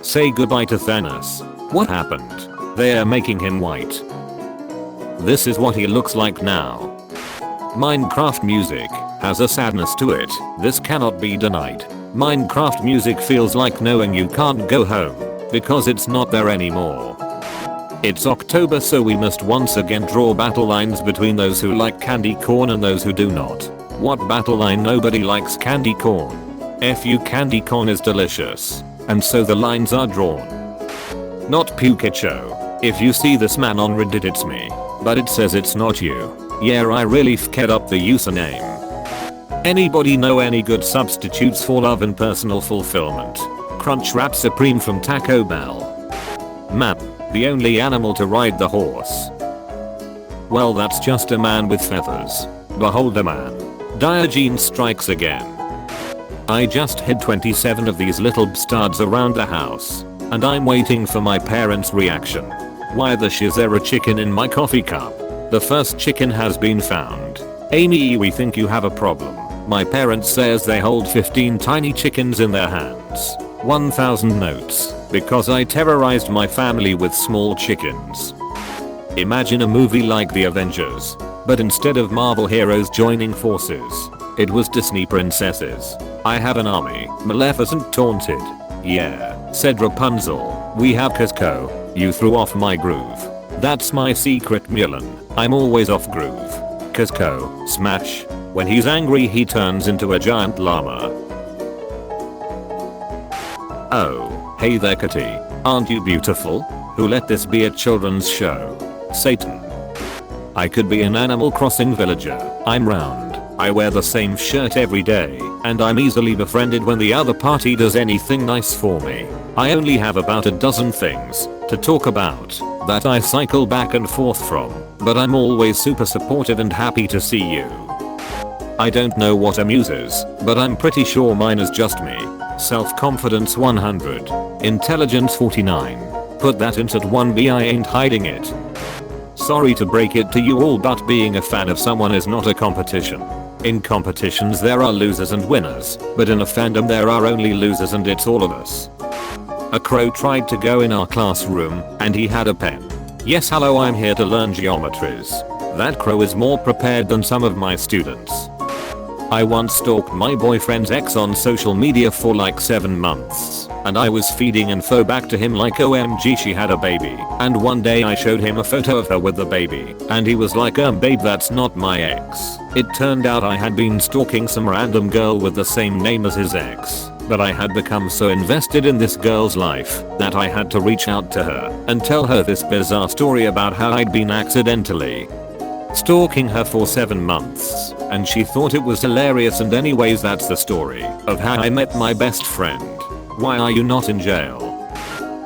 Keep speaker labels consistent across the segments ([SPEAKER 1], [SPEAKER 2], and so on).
[SPEAKER 1] Say goodbye to Thanos. What happened? They're making him white. This is what he looks like now. Minecraft music has a sadness to it. This cannot be denied. Minecraft music feels like knowing you can't go home because it's not there anymore. It's October, so we must once again draw battle lines between those who like candy corn and those who do not. What battle line? Nobody likes candy corn. Fu candy corn is delicious. And so the lines are drawn. Not Pukicho. If you see this man on Reddit, it's me. But it says it's not you. Yeah, I really f'd up the username. Anybody know any good substitutes for love and personal fulfillment? Crunchwrap Supreme from Taco Bell. Man, the only animal to ride the horse. Well, that's just a man with feathers. Behold a man. Diogenes strikes again. I just hid 27 of these little bastards around the house. And I'm waiting for my parents' reaction. Why the shiz there a chicken in my coffee cup? The first chicken has been found. Amy, we think you have a problem. My parents says they hold 15 tiny chickens in their hands. 1000 notes. Because I terrorized my family with small chickens. Imagine a movie like The Avengers. But instead of Marvel heroes joining forces, it was Disney princesses. I have an army. Maleficent taunted. Yeah, said Rapunzel. We have Cusco. You threw off my groove. That's my secret, Mulan. I'm always off groove. Cusco, smash. When he's angry he turns into a giant llama. Oh, hey there kitty. Aren't you beautiful? Who let this be a children's show? Satan. I could be an Animal Crossing villager. I'm round. I wear the same shirt every day, and I'm easily befriended when the other party does anything nice for me. I only have about a dozen things to talk about that I cycle back and forth from, but I'm always super supportive and happy to see you. I don't know what amuses, but I'm pretty sure mine is just me. Self-confidence 100. Intelligence 49. Put that int at 1B, I ain't hiding it. Sorry to break it to you all, but being a fan of someone is not a competition. In competitions there are losers and winners, but in a fandom there are only losers, and it's all of us. A crow tried to go in our classroom, and he had a pen. Yes, hello, I'm here to learn geometries. That crow is more prepared than some of my students. I once stalked my boyfriend's ex on social media for like 7 months, and I was feeding info back to him like OMG she had a baby, and one day I showed him a photo of her with the baby, and he was like babe, that's not my ex. It turned out I had been stalking some random girl with the same name as his ex, but I had become so invested in this girl's life that I had to reach out to her and tell her this bizarre story about how I'd been accidentally stalking her for 7 months, and she thought it was hilarious. And anyways, that's the story of how I met my best friend. Why are you not in jail?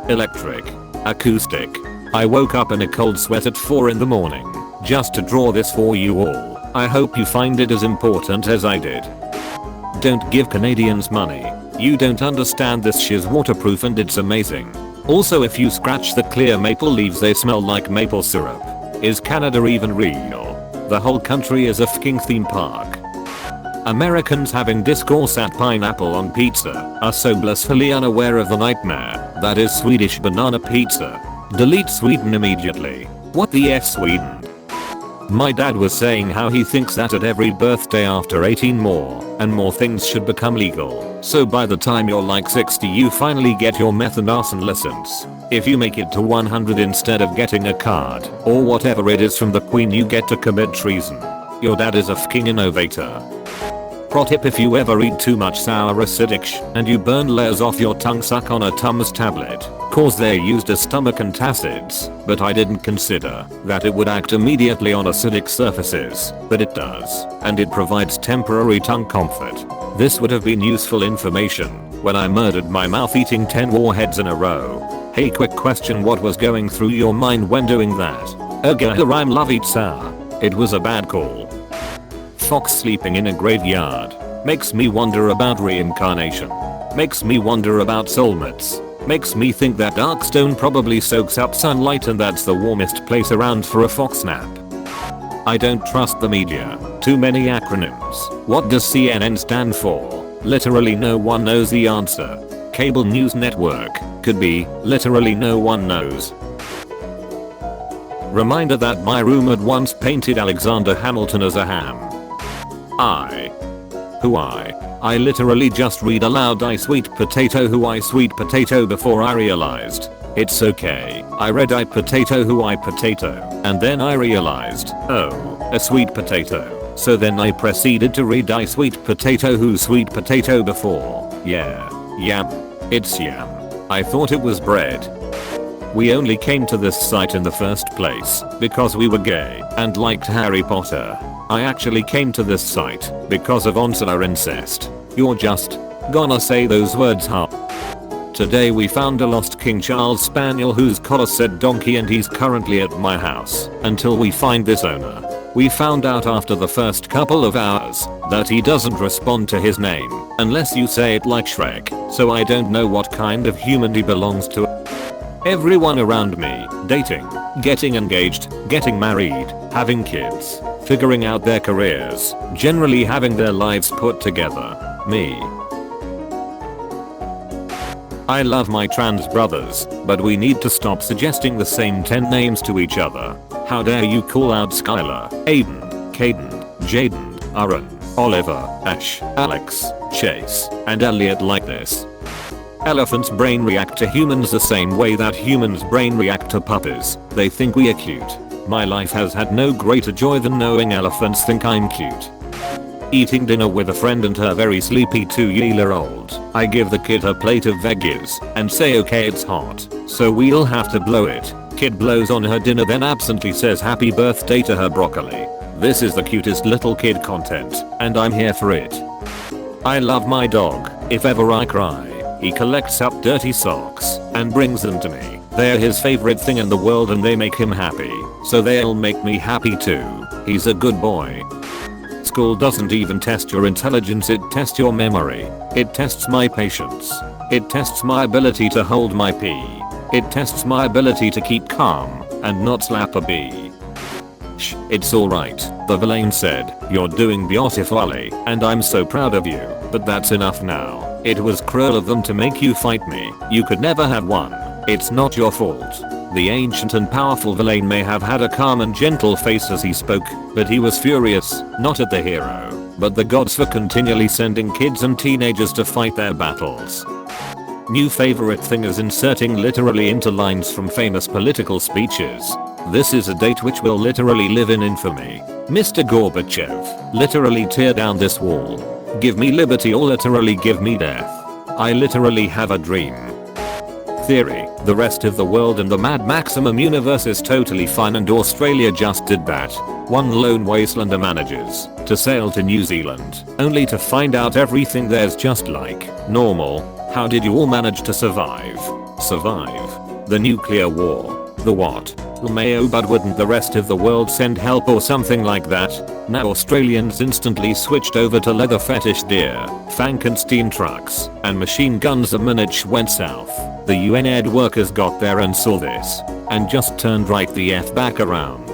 [SPEAKER 1] Electric. Acoustic. I woke up in a cold sweat at 4 in the morning just to draw this for you all. I hope you find it as important as I did. Don't give Canadians money. You don't understand, this shit's waterproof and it's amazing. Also, if you scratch the clear maple leaves they smell like maple syrup. Is Canada even real? The whole country is a fucking theme park. Americans having discourse at pineapple on pizza are so blissfully unaware of the nightmare that is Swedish banana pizza. Delete Sweden immediately. What the F, Sweden? My dad was saying how he thinks that at every birthday after 18 more and more things should become legal. So by the time you're like 60 you finally get your meth and arson license. If you make it to 100 instead of getting a card or whatever it is from the Queen, you get to commit treason. Your dad is a fucking innovator. Pro tip: if you ever eat too much sour acidic and you burn layers off your tongue, suck on a Tums tablet, cause they're used as stomach antacids, but I didn't consider that it would act immediately on acidic surfaces, but it does, and it provides temporary tongue comfort. This would have been useful information when I murdered my mouth eating 10 warheads in a row. Hey, quick question, what was going through your mind when doing that? I'm Lovitsa. It was a bad call. Fox sleeping in a graveyard makes me wonder about reincarnation. Makes me wonder about soulmates. Makes me think that Darkstone probably soaks up sunlight and that's the warmest place around for a fox nap. I don't trust the media. Too many acronyms. What does CNN stand for? Literally no one knows the answer. Cable news network. Could be. Literally no one knows. Reminder that my room had once painted Alexander Hamilton as a ham. I literally just read aloud I sweet potato who I sweet potato before I realized. It's okay. I read I potato who I potato. And then I realized, oh, a sweet potato. So then I proceeded to read I sweet potato who sweet potato before. Yeah. Yam. It's yam. I thought it was bread. We only came to this site in the first place because we were gay and liked Harry Potter. I actually came to this site because of Onsala incest. You're just gonna say those words, huh? Today we found a lost King Charles Spaniel whose collar said donkey and he's currently at my house until we find this owner. We found out after the first couple of hours that he doesn't respond to his name unless you say it like Shrek, so I don't know what kind of human he belongs to. Everyone around me, dating, getting engaged, getting married, having kids, figuring out their careers, generally having their lives put together. Me. I love my trans brothers, but we need to stop suggesting the same 10 names to each other. How dare you call out Skylar, Aiden, Caden, Jaden, Aaron, Oliver, Ash, Alex, Chase, and Elliot like this. Elephants' brain react to humans the same way that humans' brain react to puppies. They think we are cute. My life has had no greater joy than knowing elephants think I'm cute. Eating dinner with a friend and her very sleepy 2-year-old. I give the kid her plate of veggies and say okay it's hot, so we'll have to blow it. Kid blows on her dinner then absently says happy birthday to her broccoli. This is the cutest little kid content, and I'm here for it. I love my dog. If ever I cry, he collects up dirty socks and brings them to me. They're his favorite thing in the world and they make him happy, so they'll make me happy too. He's a good boy. School doesn't even test your intelligence, it tests your memory. It tests my patience. It tests my ability to hold my pee. It tests my ability to keep calm and not slap a bee. Shh, it's alright, the villain said. You're doing beautifully and I'm so proud of you, but that's enough now. It was cruel of them to make you fight me. You could never have won. It's not your fault. The ancient and powerful villain may have had a calm and gentle face as he spoke, but he was furious, not at the hero, but the gods for continually sending kids and teenagers to fight their battles. New favorite thing is inserting literally into lines from famous political speeches. This is a date which will literally live in infamy. Mr. Gorbachev, literally tear down this wall. Give me liberty or literally give me death. I literally have a dream. Theory, the rest of the world and the Mad Maximum universe is totally fine and Australia just did that. One lone wastelander manages to sail to New Zealand, only to find out everything there's just like normal. How did you all manage to survive? Survive? The nuclear war? The what? Mayo, but wouldn't the rest of the world send help or something like that? Now Australians instantly switched over to leather fetish deer, Frankenstein trucks, and machine guns the minute sh went south. The UN aid workers got there and saw this, and just turned right the F back around.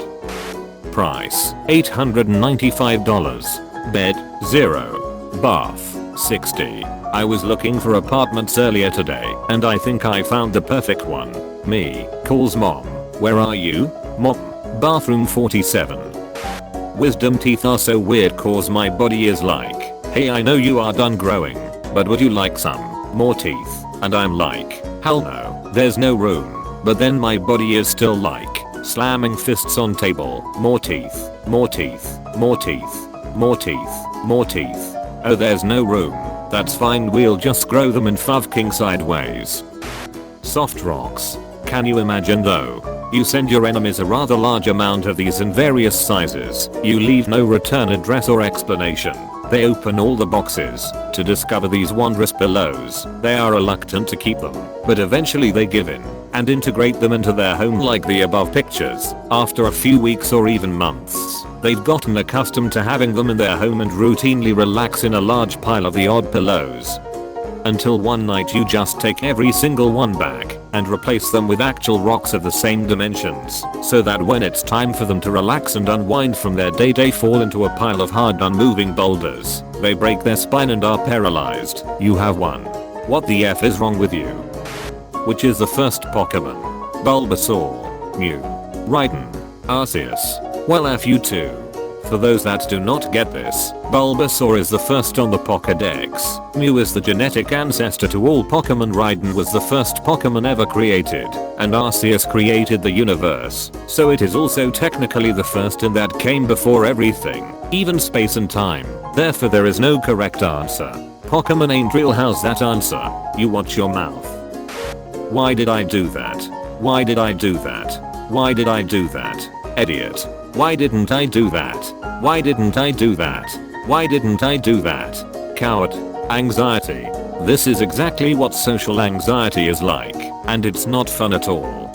[SPEAKER 1] Price, $895. Bed, 0. Bath, 60. I was looking for apartments earlier today, and I think I found the perfect one. Me, calls mom. Where are you? Mom. Bathroom 47. Wisdom teeth are so weird cause my body is like, hey I know you are done growing, but would you like some more teeth? And I'm like, hell no, there's no room. But then my body is still like, slamming fists on table, more teeth, more teeth, more teeth, more teeth, more teeth. Oh there's no room. That's fine, we'll just grow them and fucking sideways. Soft rocks. Can you imagine though? You send your enemies a rather large amount of these in various sizes. You leave no return address or explanation. They open all the boxes to discover these wondrous pillows. They are reluctant to keep them, but eventually they give in and integrate them into their home like the above pictures. After a few weeks or even months, they've gotten accustomed to having them in their home and routinely relax in a large pile of the odd pillows. Until one night you just take every single one back and replace them with actual rocks of the same dimensions, so that when it's time for them to relax and unwind from their day they fall into a pile of hard unmoving boulders. They break their spine and are paralyzed. You have won. What the F is wrong with you? Which is the first Pokemon? Bulbasaur, Mew, Brighten, Arceus. Well, F you too. For those that do not get this, Bulbasaur is the first on the Pokédex, Mew is the genetic ancestor to all Pokemon, Brighten was the first Pokemon ever created, and Arceus created the universe, so it is also technically the first and that came before everything, even space and time, therefore there is no correct answer. Pokemon ain't real, how's that answer? You watch your mouth. Why did I do that? Why did I do that? Why did I do that? Idiot. Why didn't I do that? Why didn't I do that? Why didn't I do that? Coward. Anxiety. This is exactly what social anxiety is like, and it's not fun at all.